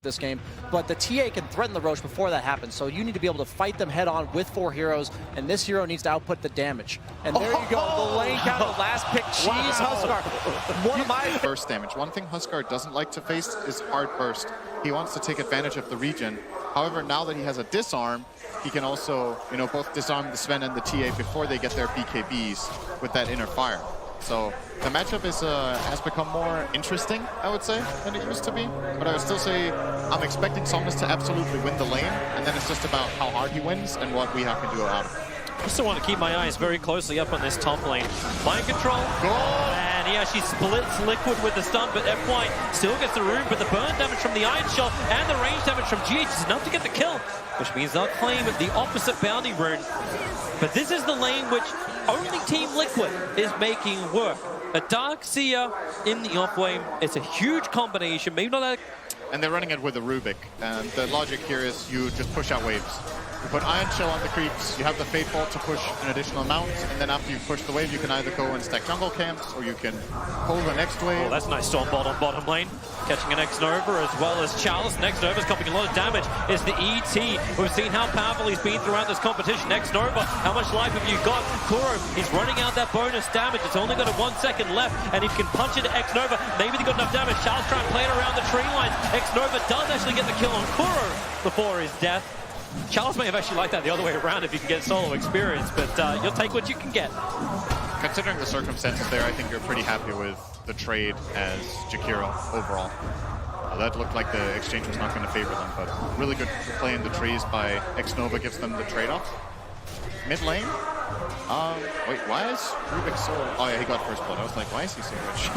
this game, but the TA can threaten the Roche before that happens, so you need to be able to fight them head on with 4 heroes, and this hero needs to output the damage. And there you go, the lane count, the last pick, Cheese Huskar. One of my burst damage. One thing Huskar doesn't like to face is hard burst. He wants to take advantage of the regen. However, now that he has a disarm, he can also, both disarm the Sven and the TA before they get their BKBs with that inner fire. So the matchup has become more interesting, I would say, than it used to be. But I would still say I'm expecting Somnus to absolutely win the lane, and then it's just about how hard he wins and what we can do out of it. I still want to keep my eyes very closely up on this top lane. Mind control. And he actually splits Liquid with the stun, but FY still gets the room, but the burn damage from the Iron Shot and the range damage from GH is enough to get the kill, which means they'll claim the opposite bounty rune. But this is the lane which only Team Liquid is making work. A Dark Seer in the off-lane, it's a huge combination, maybe not that. And they're running it with a Rubik, and the logic here is you just push out waves. You put Iron Shell on the creeps, you have the Fate Bolt to push an additional amount, and then after you push the wave, you can either go and stack jungle camps, or you can pull the next wave. Oh, that's a nice Storm Bolt on bottom lane. Catching an X-Nova as well as Charles. X-Nova's copying a lot of damage. Is the ET. We've seen how powerful he's been throughout this competition. X-Nova, how much life have you got? Kuro, he's running out that bonus damage. It's only got 1 second left, and if you can punch into X-Nova, maybe they got enough damage. Charles trying to play it around the tree lines. X-Nova does actually get the kill on Kuro before his death. Charles may have actually liked that the other way around if you can get solo experience, but you'll take what you can get. Considering the circumstances there, I think you're pretty happy with the trade as Jakiro overall. That looked like the exchange was not going to favor them, but really good play in the trees by X-Nova gives them the trade-off. Mid lane? Wait, why is Rubik so... Oh yeah, he got first blood. I was like, why is he so rich?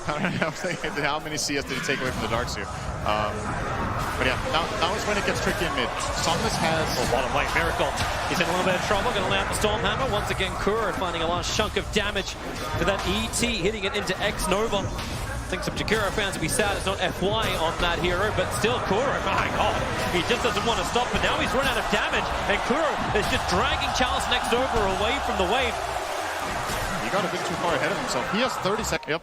I was thinking, how many CS did he take away from the Darkseer? But yeah, now is when it gets tricky in mid. Somnus has... Oh, bottom lane, Miracle. He's in a little bit of trouble, going to land the Stormhammer. Once again, Kuro finding a large chunk of damage to that ET, hitting it into X-Nova. I think some Jakiro fans will be sad it's not FY on that hero, but still Kuro, my god, he just doesn't want to stop, but now he's run out of damage, and Kuro is just dragging Charles next over away from the wave. He got a bit too far ahead of himself. He has 30 seconds. Yep.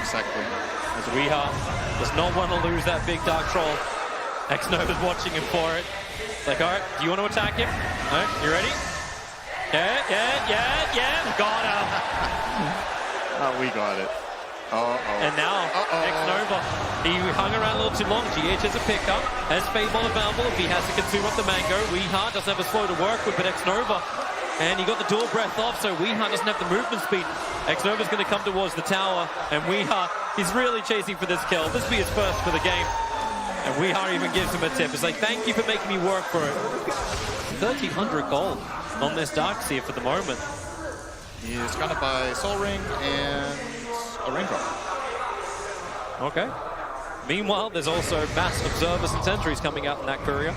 Exactly. As Weeha does not want to lose that big Dark Troll. X-Nova's watching him for it. Like, alright, do you want to attack him? Alright, you ready? Yeah. Got him. Oh, we got it. And now, X-Nova, he hung around a little too long. GH has a pickup, has Fable available if he has to consume up the Mango. Weeha doesn't have a slow to work with, but X-Nova, and he got the dual breath off, so Weeha doesn't have the movement speed. X-Nova's going to come towards the tower, and Weeha, he's really chasing for this kill. This will be his first for the game. And Weeha even gives him a tip. It's like, thank you for making me work for it. 1,300 gold on this Darkseer for the moment. He's gonna buy Soul Ring and a raindrop. Okay. Meanwhile, there's also mass observers and sentries coming out in that courier.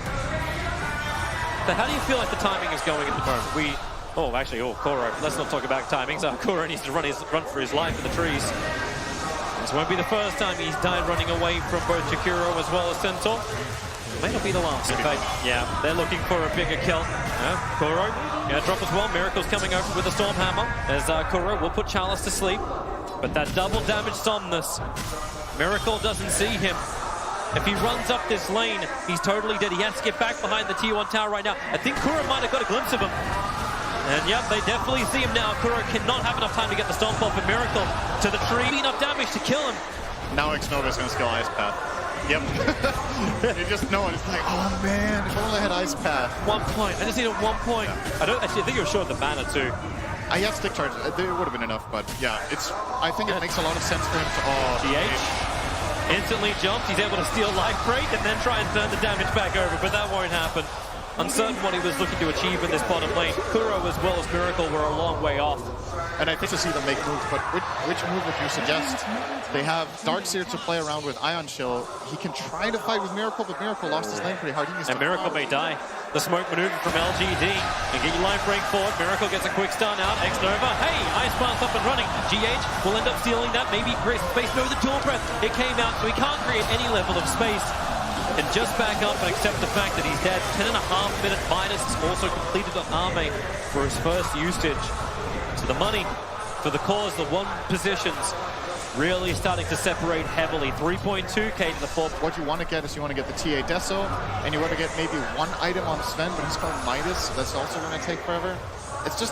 But how do you feel like the timing is going at the moment? Kuro. Let's not talk about timings. Kuro needs to run for his life in the trees. This won't be the first time he's died running away from both Jakiro as well as Centaur. It may not be the last. In fact, yeah, they're looking for a bigger kill. Kuro, drop as well. Miracle's coming over with the Stormhammer. As Kuro will put Chalice to sleep. But that double damage Somnus, Miracle doesn't see him. If he runs up this lane, he's totally dead. He has to get back behind the Tier 1 tower right now. I think Kuro might have got a glimpse of him. And yep, they definitely see him now. Kuro cannot have enough time to get the stomp off of Miracle to the tree. Enough damage to kill him. Now X-Nova's gonna skill Ice Path. Yep. You just know it. It's like, oh man, if only I had Ice Path. 1 point. I just needed 1 point. Yeah. I think you were short the mana too. I have stick charge. It would have been enough, but yeah, I think it makes a lot of sense for him to. GH instantly jumps. He's able to steal life break and then try and turn the damage back over, but that won't happen. Uncertain what he was looking to achieve in this bottom lane. Kuro as well as Miracle were a long way off. And I think to see them make moves, but which move would you suggest? They have Darkseer to play around with Ion Chill. He can try to fight with Miracle, but Miracle lost his lane pretty hard. And Miracle may die. The smoke maneuver from Lgd. And get your line break forward. Miracle gets a quick stun out. X-Nova. Hey, Ice Path up and running. GH will end up stealing that. Maybe create space. No, the dual breath. It came out, so he can't create any level of space. And just back up and accept the fact that he's dead. 10.5-minute minus is also completed on Arme for his first usage. So the money for the cause, the 1 positions. really starting to separate heavily. 3.2k to the 4. What you want to get is you want to get the TA Deso, and you want to get maybe one item on Sven, but he's called Midas, so that's also going to take forever. It's just,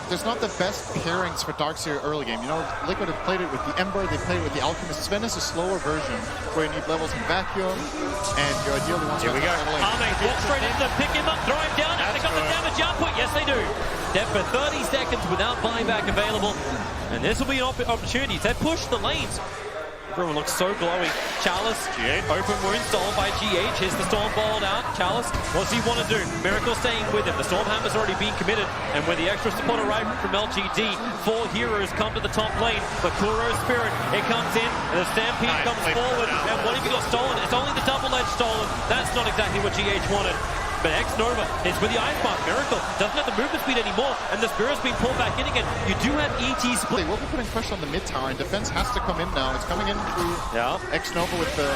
there's not the best pairings for Darkseer early game. You know, Liquid have played it with the Ember, they played it with the Alchemist. Sven is a slower version where you need levels in Vacuum, and you ideally want to... Here we go. Arme walk straight into them, pick him up, throw him down. Have they got the damage output? Yes, they do. Dead for 30 seconds without buyback available. And this will be an opportunity to push the lanes. Everyone looks so glowy. Chalice, open wound, stolen by GH. Here's the Storm Bolt out. Chalice, what's he want to do? Miracle staying with him. The Storm Hammer's already been committed. And with the extra support arriving from LGD, 4 heroes come to the top lane. The Kuro's Spirit, it comes in, and the Stampede comes forward. And what have you got stolen? It's only the double-edged stolen. That's not exactly what GH wanted. But X-Nova is with the Ice Path. Miracle doesn't have the movement speed anymore, and the Spirit's being pulled back in again. You do have ET split. They will be putting pressure on the mid tower, and defense has to come in now. It's coming in through X-Nova with the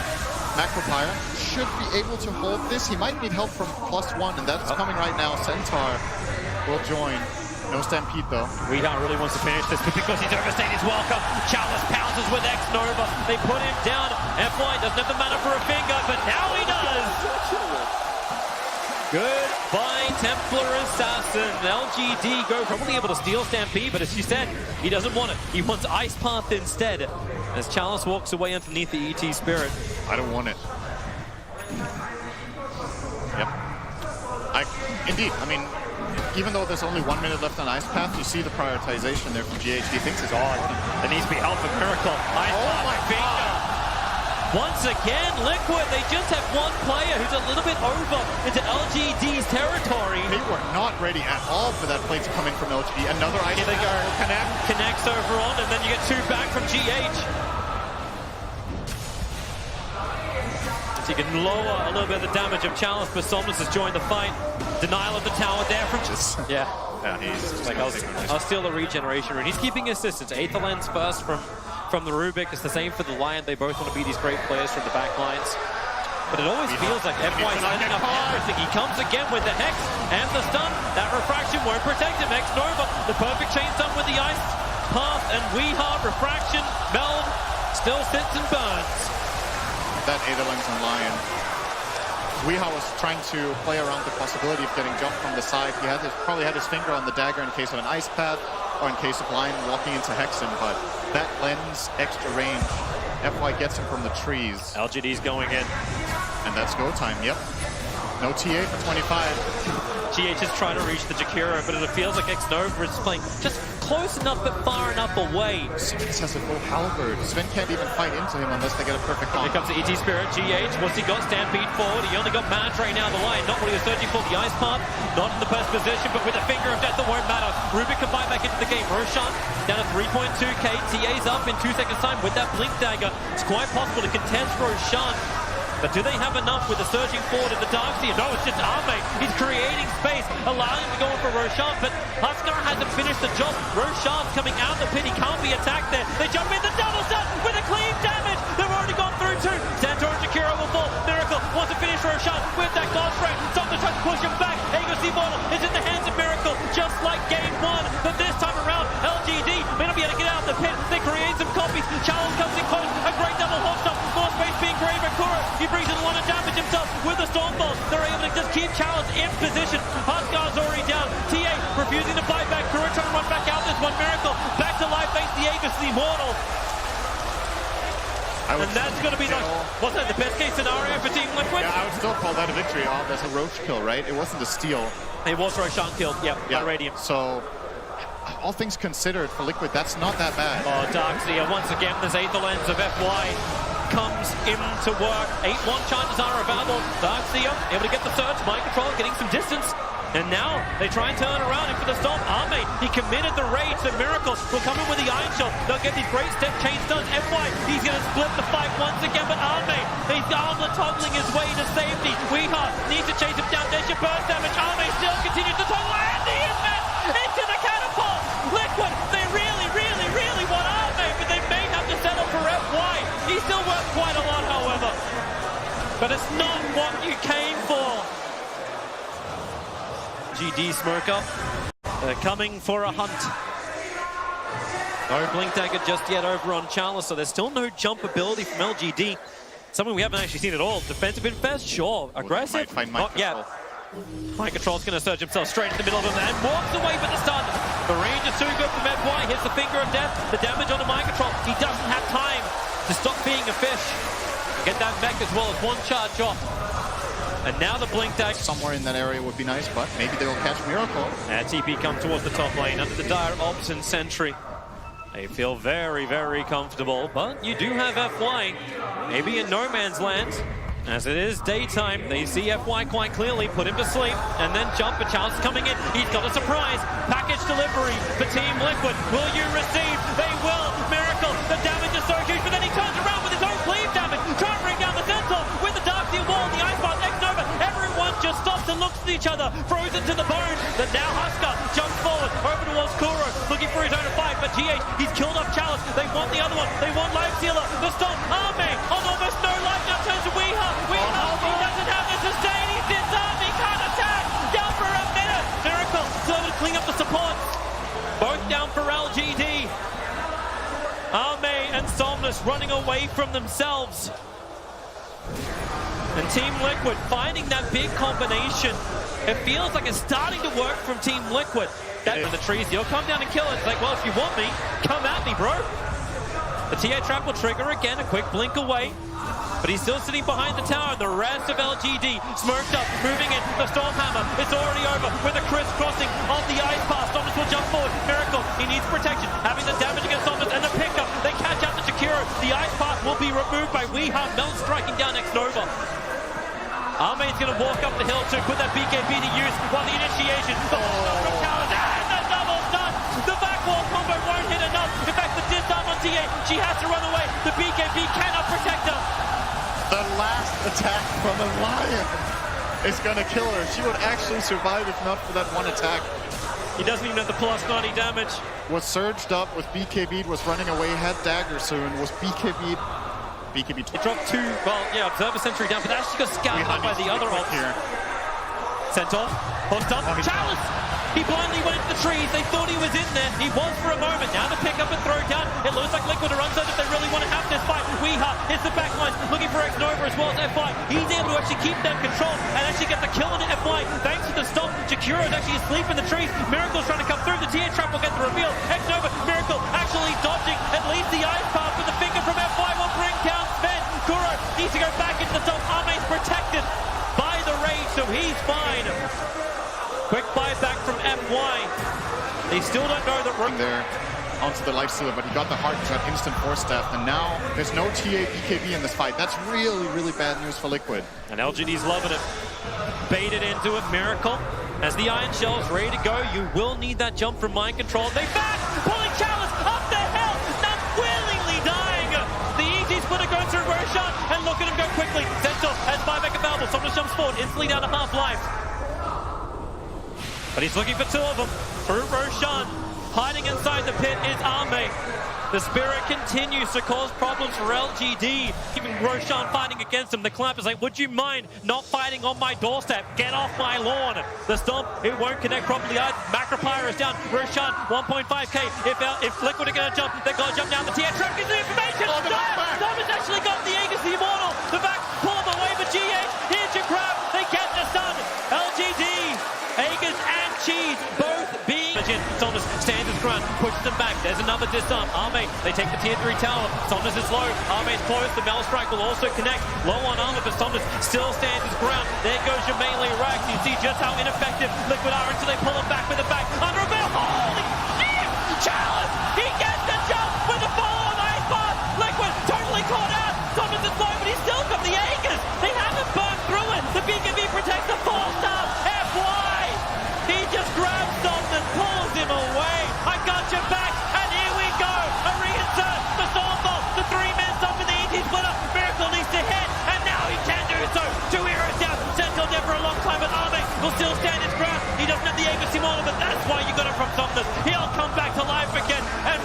Macropire. Should be able to hold this. He might need help from +1, and that's coming right now. Centaur will join. No Stampede though. Weehaw really wants to finish this, but because he's overstayed his welcome, Chalice pounces with X-Nova. They put him down. FY doesn't have the mana for a finger, but now he does. Goodbye, Templar Assassin. LGD go probably able to steal Stampede, but as you said, he doesn't want it. He wants Ice Path instead. As Chalice walks away underneath the ET Spirit. I don't want it. Yep. Indeed, I mean, even though there's only 1 minute left on Ice Path, you see the prioritization there from GH. He thinks it's odd. There needs to be help for Miracle. Ice Path, my finger. Once again, Liquid, they just have one player who's a little bit over into LGD's territory. They were not ready at all for that play to come in from LGD. Another ice Here they go. Connects over on, and then you get 2 back from GH. So you can lower a little bit of the damage of Chalice, but Somnus has joined the fight. Denial of the tower there from... Yeah, he's just like, I'll steal the regeneration rune. He's keeping his distance. Aether Lens first from the Rubik. It's the same for the Lion. They both want to be these great players from the back lines. But it always feels like FY is ending up everything. He comes again with the Hex and the stun. That refraction won't protect him. X-Nova, the perfect chain stun with the Ice Path, and Weehaw, refraction, meld, still sits and burns. That Aether Lens and Lion. Weehaw was trying to play around the possibility of getting jumped from the side. He probably had his finger on the dagger in case of an Ice Path, or in case of Lion walking into Hexen, but that lends extra range. FY gets him from the trees. LGD's going in. And that's go time, yep. No TA for 25. GH is trying to reach the Jakiro, but it feels like X-Nova is playing just close enough but far enough away. Sven has a full halberd. Sven can't even fight into him unless they get a perfect combo. Here comes the ET Spirit. GH, what's he got? Stampede forward. He only got Mad right now. The Lion, not what he was searching for. The Ice Path, not in the best position, but with a finger of death, it won't matter. Rubik can buy back into the game. Roshan down to 3.2k. TA's up in 2 seconds time with that Blink Dagger. It's quite possible to contest Roshan. But do they have enough with the surging forward of the Darkseer? No, it's just Arme. He's creating space, allowing him to go in for Roshan, but Huskar hasn't finished the job. Roshan's coming out of the pit. He can't be attacked there. They jump in the double stun with a clean damage. They've already gone through 2. Santor and Jakiro will fall. Miracle wants to finish Roshan with that glass frame. Something tries to push him back. Aegis Immortal is in the hands of Miracle, just like game 1. But this time around, LGD may not be able to get out of the pit. They create some copies. Challenge comes in close. A great double hop stop. More space being created by Kuro. He brings in a lot of damage himself with the Storm Bolt. They're able to just keep Chalice in position. Huskar's already down. TA refusing to fight back. Kuro trying to run back out this one. Miracle back to life, face the Aegis Immortal. And that's going to be wasn't that the best case scenario for Team Liquid? Yeah, I would still call that a victory. Oh, that's a Roach kill, right? It wasn't a steal. It was Roshan killed, yeah. By Radiant. So, all things considered for Liquid, that's not that bad. Oh, Darkseer, once again, there's Aether Lens of FY comes into work. 8-1 chances are available. Darkseer able to get the surge, mind control, getting some distance. And now they try and turn around and for the Storm. Arme, he committed the rage. The Miracle will come in with the Iron Shell. They'll get these great step chain stuns. FY, he's going to split the fight once again, but Arme, he's armlet toggling his way to safety. Weehaw needs to chase him down. There's your burst damage. Arme still continues to toggle and the impact into the catapult. Liquid, they really want Arme, but they may have to settle for FY. He's still worth quite a lot, however. But it's not what you came for. GD Smirker, they're coming for a hunt. No Blink Dagger just yet over on Chalice, so there's still no jump ability from Lgd. Something we haven't actually seen at all. Defensive infest, sure. Aggressive. Might find mind control. Mind Control's going to surge himself straight in the middle of him and walks away with the stun. The range is too good from FY. Hits the finger of death. The damage on the Mind Control. He doesn't have time to stop being a fish. Get that mech as well as one charge off. And now the Blink Dagger. Somewhere in that area would be nice, but maybe they will catch Miracle. And TP come towards the top lane under the dire Ops and Sentry. They feel very, very comfortable, but you do have FY. Maybe in no man's land. As it is daytime, they see FY quite clearly, put him to sleep, and then jump. A chance coming in. He's got a surprise. Package delivery for Team Liquid. Will you receive? They will. Miracle. The damage is so huge, but then he turns around with his own cleave damage. Trying to bring down the Centaur with the Dark Steel Wall, the Ice Path, X-Nova. Everyone just stops and looks at each other, frozen to the bone. But now Husker jumps forward, over towards Kuro, looking for his own fight, but GH, he's killed off Chalice. They want the other one. They want Life Sealer. The Stomp. Arme on almost no life now turns to Weeha. Weeha, he doesn't have the sustain. He's disarmed. He can't attack. Down for a minute. Miracle, still able to clean up the support. Both down for Lgd. Arme and Somnus running away from themselves. And Team Liquid finding that big combination. It feels like it's starting to work from Team Liquid. That from the trees, you'll come down and kill it. It's like, well, if you want me, come at me, bro. The TA trap will trigger again, a quick blink away. But he's still sitting behind the tower, and the rest of Lgd smirked up, moving in. The Stormhammer, it's already over with a crisscrossing of the Ice Path. Somnus will jump forward. Miracle, he needs protection. Having the damage against Somnus and the pickup. They catch out the Jakiro. The Ice Path will be removed by Weeha. Melt striking down X-Nova. Arme's going to walk up the hill to put that BKB to use while the initiation. The from Chalice and the double stun. The backwall combo won't hit enough. In fact, the disarm on TA. She has to run away. The BKB cannot protect her. The last attack from a lion is going to kill her. She would actually survive if not for that one attack. He doesn't even have the plus 90 damage. Was surged up, was BKB'd, was running away, had dagger soon, was BKB'd. BKB It dropped two, well, yeah, Observer Sentry down, but that actually got scouted up by the other ops. Sent off, hooked up, Chalice! He blindly went into the trees, they thought he was in there, he was for a moment, now the pick up and throw down, it looks like Liquid are uncertain if they really want to have this fight. Weeha hits the backlines, looking for X-Nova as well as FY, he's able to actually keep that control and actually get the kill on FY, thanks to the stop. Jakiro's actually asleep in the trees, Miracle's trying to come through, the TA trap will get the reveal, X-Nova, Miracle actually dodging, at least the Ice Path with the finger from FY will bring down Sven. Kuro needs to go back into the top, Arme's protected by the rage, so he's fine. Quick buyback from FY. They still don't know that we're there onto the life stealer, but he got the heart, got instant force staff, and now there's no TA BKB in this fight. That's really, really bad news for Liquid. And Lgd's loving it. Baited into it, Miracle. As the Iron Shell's ready to go, you will need that jump from Mind Control. They back! Pulling Chalice up the hill! Not willingly dying! The easy splitter goes through Roshan, and look at him go quickly. Sentinel has buyback available. Someone jumps forward, instantly down to half life. But he's looking for two of them. Through Roshan. Hiding inside the pit is Arme. The Spirit continues to cause problems for Lgd. Even Roshan fighting against him. The Clamp is like, would you mind not fighting on my doorstep? Get off my lawn. The Stomp, it won't connect properly. Macropyre is down. Roshan, 1.5k. If Liquid are going to jump, they've got to jump down. The TN trap gives the information. Stop has actually got the Aegis, the Immortal. The back, pull him away for GH. Here's your grab. They get the stun. Lgd, Aegis and Cheese both being... Somnus stands his ground, pushes them back. There's another disarm. Arme, they take the tier 3 tower. Somnus is low. Arme's close. The Mel Strike will also connect. Low on armor, but Somnus still stands his ground. There goes your melee rack. You see just how ineffective Liquid are until they pull him back with the back. Under a bell. Holy shit! Chalice! He gets the jump with the follow-on Ice Path. Liquid totally caught out. Somnus is low, but he's still got the Aegis. They haven't burned through it. The BKB protects the 4-star. FY! He just grabs Somnus, pulls him away. I got your back, and here we go. A reinsert, the Stormbolt, the 3-man stop in the ET splitter. Miracle needs to hit, and now he can do so. 2 heroes down. Sentinel dead for a long time, but Arme will still stand his ground. He doesn't have the Aegis Immortal, but that's why you got it from Somnus. He'll come back to life again, and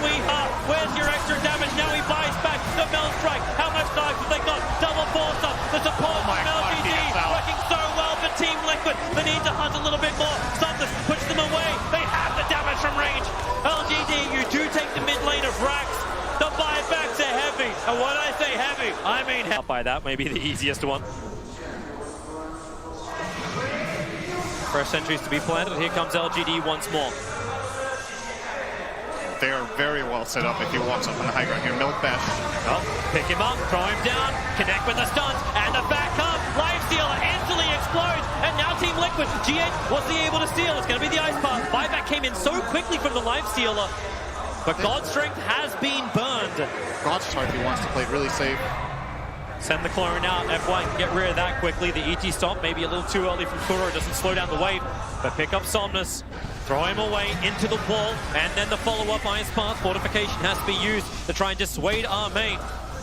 where's your extra damage? Now he buys back the Mel Strike. How much life have they got? Double force up. The support from Lgd working so well for Team Liquid. They need to hunt a little bit more. Somnus puts them away. They have the damage from range. Lgd, you do take the mid lane of And when I say heavy, I mean heavy. By that, maybe the easiest one. Fresh sentries to be planted. Here comes Lgd once more. They are very well set up if he walks up on the high ground here. Milk Bash. Oh, pick him up, throw him down, connect with the stuns, and the back up. Lifestealer instantly explodes, and now Team Liquid. G8 wasn't able to steal. It's going to be the Ice Path. Buyback came in so quickly from the Lifestealer, but God's Strength has been burned. God's Strength, he wants to play really safe. Send the clone out. F1 can get rid of that quickly. The ET stop, maybe a little too early from Kuro. It doesn't slow down the wave, but pick up Somnus. Throw him away into the wall, and then the follow-up Ice Path fortification has to be used to try and dissuade our main.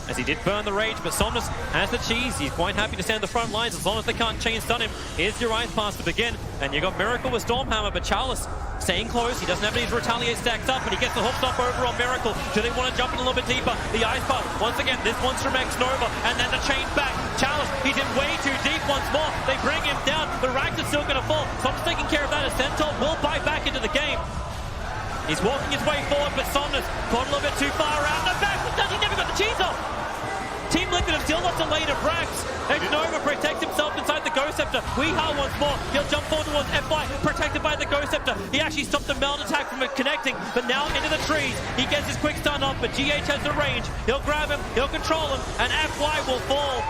As he did burn the rage, but Somnus has the cheese. He's quite happy to stand the front lines as long as they can't chain stun him. Here's your Ice Path to begin, and you got Miracle with Stormhammer, but Chalice staying close. He doesn't have any to retaliate stacked up, but he gets the hook stop over on Miracle. Do they want to jump in a little bit deeper? The Ice Path, once again, this one's from X-Nova, and then the chain back. Chalice, he's in way too deep once more. They bring him down. The racks are still going to fall. Somnus taking care of that as Centaur will buy back into the game. He's walking his way forward, but Somnus caught a little bit too far around the back. He never got the cheese off. Team Liquid have still got the later racks. X-Nova protects himself inside the Ghost Scepter. Weehaw once more. He'll jump forward towards FY, protected by the Ghost Scepter. He actually stopped the meld attack from it connecting, but now into the trees. He gets his quick stun off, but GH has the range. He'll grab him, he'll control him, and FY will fall.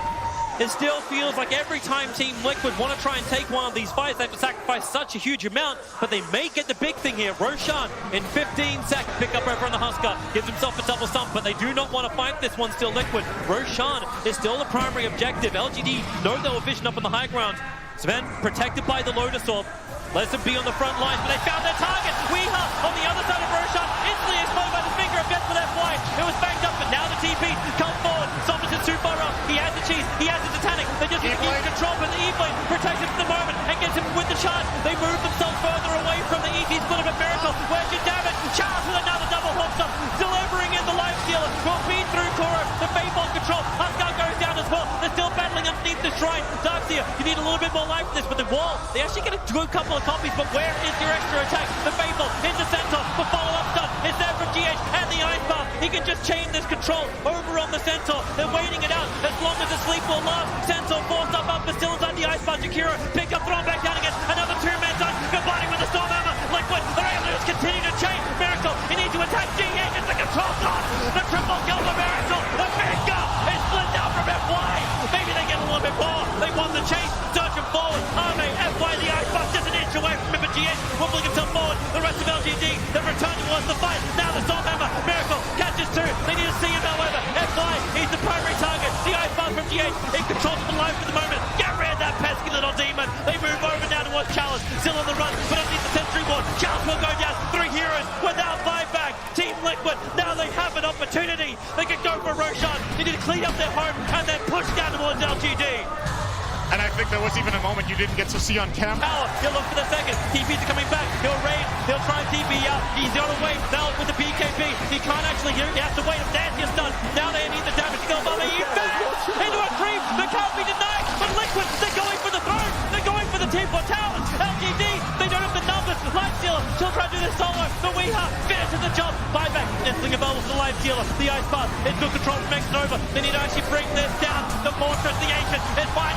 It still feels like every time Team Liquid want to try and take one of these fights, they have to sacrifice such a huge amount, but they may get the big thing here. Roshan in 15 seconds, pick up over on the Husker, gives himself a double stump, but they do not want to fight this one still Liquid. Roshan is still the primary objective. Lgd know they'll vision up on the high ground. Sven protected by the Lotus Orb. Lets them be on the front lines, but they found their target. Weehaw on the other side of Roshan, instantly exploded by the finger of death for that fly. It was banked up, but now the TP come forward. Somnus is too far up. He has the cheese, he has the Titanic. They just need to keep control, but the E-Blade protects him for the moment and gets him with the charge. They move themselves further away from the ET split of a Miracle. Where's your damage? Charles with another double hook stop, delivering in the Lifestealer. Will feed through Kuro. The Fate on control. Huskar goes down as well. They're still battling underneath the shrine. Darkseer, you need a little bit more life for this, but the wall, they actually get a good couple of copies, but where is your extra attack? The Faithful into Centaur. The follow-up stun is there from GH and the Ice Path. He can just chain this control over on the Centaur. They're waiting it out as long as the sleep will last. Centaur forced up, but still inside the Ice Path. Jakiro pick up, thrown back down again. Another two-man done, combining with the Stormhammer. Liquid, they're able to just continue to chain. Miracle, he needs to attack GH. It's the control stop. The triple kill for Miracle. The finger is split down from FY. Maybe they get a little bit more. They won the chase. Searching forward. Arme, FY, the Ice Path just an inch away from him, but GH wobbling himself forward. The rest of Lgd, they've returned towards the fight. Now the Stormhammer. Miracle catches two. They need to see him, however. FY, he's the primary target. The Ice Path from GH. It controls the life for the moment. Get rid of that pesky little demon. They move over now towards Chalice. Still on the run, but underneath the Sentry Ward. Chalice will go down. 3 heroes without buyback. Team Liquid, now they have an opportunity. They can go for Roshan. They need to clean up their home and then push down towards Lgd. And I think there was even a moment you didn't get to see on camera. Power, he'll look for the second. TP's coming back. He'll raid. He'll try and TP out. He's on a wait. Now with the BKB. He can't actually hear it. He has to wait. There's his stun. Now they need the damage to go above. He fast into a creep that can't be denied. But Liquid, they're going for the throne. They're going for the team for towers. Lgd, they don't have the numbers. Lifestealer, she'll try to do this solo. The Weehaw finishes the job. Buyback, instantly available for the Lifestealer. The Ice Path, it's good control from X-Nova. They need to actually bring this down. The Fortress, the Ancient, is fine.